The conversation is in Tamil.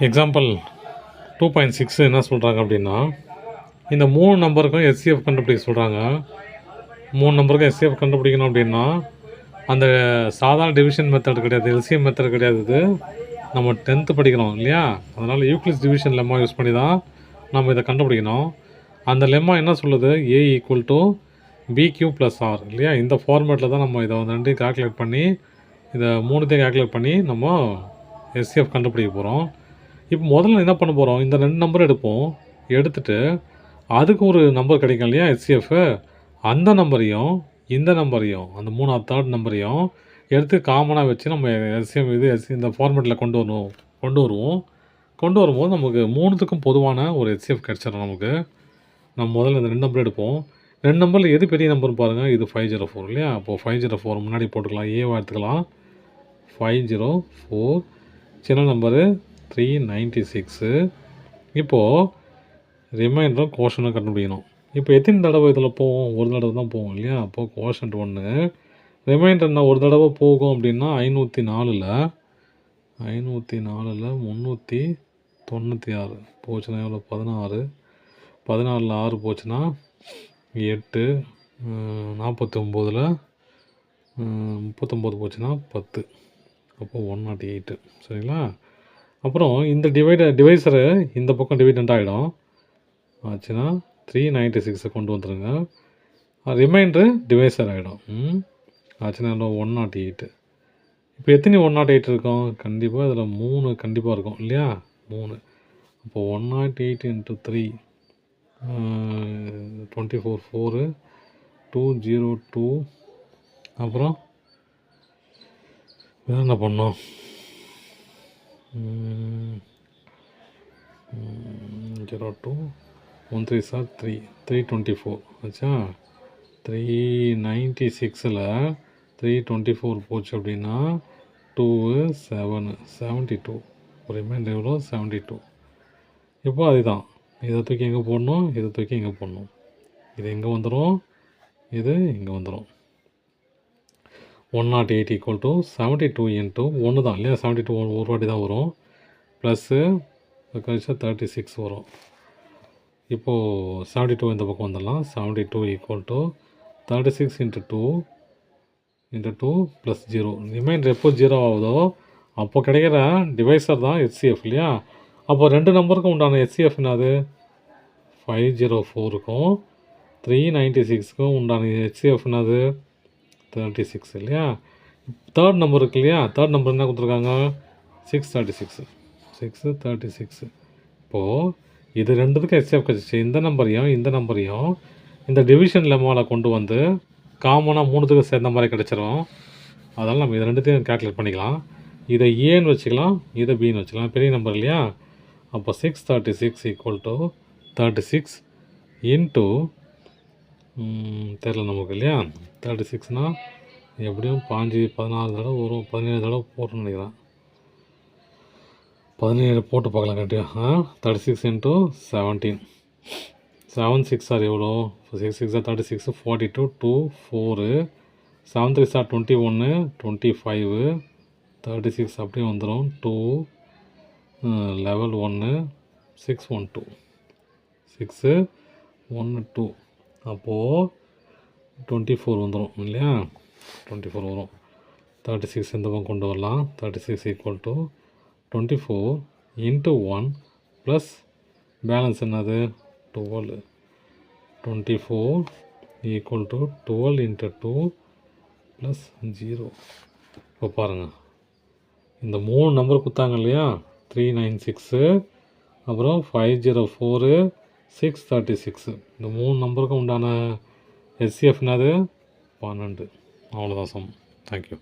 எக்ஸாம்பிள் 2.6 என்ன சொல்கிறாங்க அப்படின்னா, இந்த 3 நம்பருக்கும் எச்சிஎஃப் கண்டுபிடிக்க சொல்கிறாங்க. 3 நம்பருக்கும் எச்சிஎஃப் கண்டுபிடிக்கணும் அப்படின்னா, அந்த சாதாரண டிவிஷன் மெத்தட் கிடையாது, எல்சிஎம் மெத்தட் கிடையாது. இது நம்ம 10th படிக்கிறோம் இல்லையா? அதனால் யூக்ளிட்ஸ் டிவிஷன் லெம்மா யூஸ் பண்ணி தான் நம்ம இதை கண்டுபிடிக்கணும். அந்த லெம்மா என்ன சொல்லுது? A = BQ + R இல்லையா? இந்த ஃபார்மேட்டில் தான் நம்ம இதை ரெண்டையும் கால்குலேட் பண்ணி, இதை 3த்தையும் கால்குலேட் பண்ணி நம்ம எஸ்சிஎஃப் கண்டுபிடிக்க போகிறோம். இப்போ முதல்ல என்ன பண்ண போகிறோம்? இந்த 2 நம்பர் எடுப்போம். எடுத்துகிட்டு அதுக்கு ஒரு நம்பர் கிடைக்கும் இல்லையா எஸ்சிஎஃப், அந்த நம்பரையும் இந்த நம்பரையும் அந்த 3வது 3rd நம்பரையும் எடுத்து காமனாக வச்சு நம்ம எஸ்சிஎம் இந்த ஃபார்மேட்டில் கொண்டு வரும்போது நமக்கு 3த்துக்கும் பொதுவான ஒரு எஸ்சிஎஃப் கிடச்சிடும் நமக்கு. நம்ம முதல்ல இந்த 2 நம்பர் எடுப்போம். 2 நம்பரில் எது பெரிய நம்பர்னு பாருங்கள். இது 504 இல்லையா? அப்போது 504 முன்னாடி போட்டுக்கலாம், ஏவா எடுத்துக்கலாம். 504 சின்ன நம்பரு 396. இப்போது ரிமைண்டரும் கோஷனும் கண்டுபிடிக்கணும். இப்போ எத்தனை தடவை இதில் போவோம்? ஒரு தடவை தான் போவோம் இல்லையா? அப்போது கோஷன்ட் 1, ரிமைண்டர் என்ன ஒரு தடவை போகும் அப்படின்னா 504ல் 396 போச்சுன்னா எவ்வளோ? 16. 14ல் 6 போச்சுன்னா 8. 49ல் 39 போச்சுன்னா 10. அப்போது 108. சரிங்களா? அப்புறம் இந்த டிவைசரு இந்த பக்கம் டிவிடெண்ட் ஆகிடும் ஆச்சுன்னா 396 கொண்டு வந்துடுங்க. ரிமைண்டரு டிவைசர் ஆகிடும் ஆச்சுன்னா 108. இப்போ எத்தனை 108 இருக்கும்? கண்டிப்பாக இதில் 3 கண்டிப்பாக இருக்கும் இல்லையா? 3. அப்போது 108 × 3 24 4 202. அப்புறம் வேறு என்ன பண்ணோம்? 02 1 3 3 324 ஆச்சா? 396ல் 324 போச்சு அப்படின்னா 2 7 72. ரிமைண்டர் எவ்வளோ? 72. இப்போ அதுதான், இதை தூக்கி எங்கே போடணும்? இதை தூக்கி எங்கே போடணும்? இது எங்கே வந்துடும்? இது இங்கே வந்துடும். 108 = 72 × 1 தான் இல்லையா? 72 ஒரு வாட்டி தான் வரும். ப்ளஸ்ஸு கழிச்சா 36 வரும். இப்போது 72 இந்த பக்கம் வந்துடலாம். 72 = 36 × 2 + 0. ரிமைண்டர் எப்போ 0 ஆகுதோ அப்போ கிடைக்கிற டிவைசர் தான் எச்சிஎஃப் இல்லையா? அப்போ 2 நம்பருக்கும் உண்டான எச்சிஎஃப் என்னது? 504க்கும் 396க்கும் உண்டான எச்சிஎஃப் என்னது? 36 இல்லையா? 3rd நம்பர் இருக்கு இல்லையா? 3rd நம்பர் என்ன கொடுத்துருக்காங்க? 636. இப்போது இது 2த்துக்கும் எஸ்சிஎஃப் கிடச்சிச்சு. இந்த நம்பரையும் இந்த டிவிஷன் லெம்மாவில் கொண்டு வந்து காமனாக 3த்துக்கும் சேர்ந்த மாதிரி கிடச்சிரும். அதனால் நம்ம இது 2த்தையும் கேல்குலேட் பண்ணிக்கலாம். இதை ஏன்னு வச்சுக்கலாம், இதை பின்னு வச்சுக்கலாம். பெரிய நம்பர் இல்லையா? அப்போ 636 = 36 × தெரில நமக்கு இல்லையா? 36னால் எப்படியும் 16 தடவை வரும், 17 தடவை போட்டுன்னு நினைக்கிறேன். 17 போட்டு பார்க்கலாம் கரெக்டாக. 36 × 17. 7 6 எவ்வளோ? 6 6 36 42 2 4 7 3 21 25 36 அப்படியே வந்துடும். 2 11 1 6 1 2 6 1 2. அப்போது 24 வந்துடும் இல்லையா? 24 வரும். 36 இந்த பக்கம் கொண்டு வரலாம். 36 = 24 × 1 ப்ளஸ் பேலன்ஸ் என்னது? 12. 24 = 12 × 2 ப்ளஸ் 0. இப்போ பாருங்கள், இந்த 3 நம்பர் கொடுத்தாங்க இல்லையா? 396 அப்புறம் 504 636. இந்த 3 நம்பருக்கும் உண்டான எஸ்சிஎஃப் என்னது? 12. அவ்வளோதான் சம். தேங்க்யூ.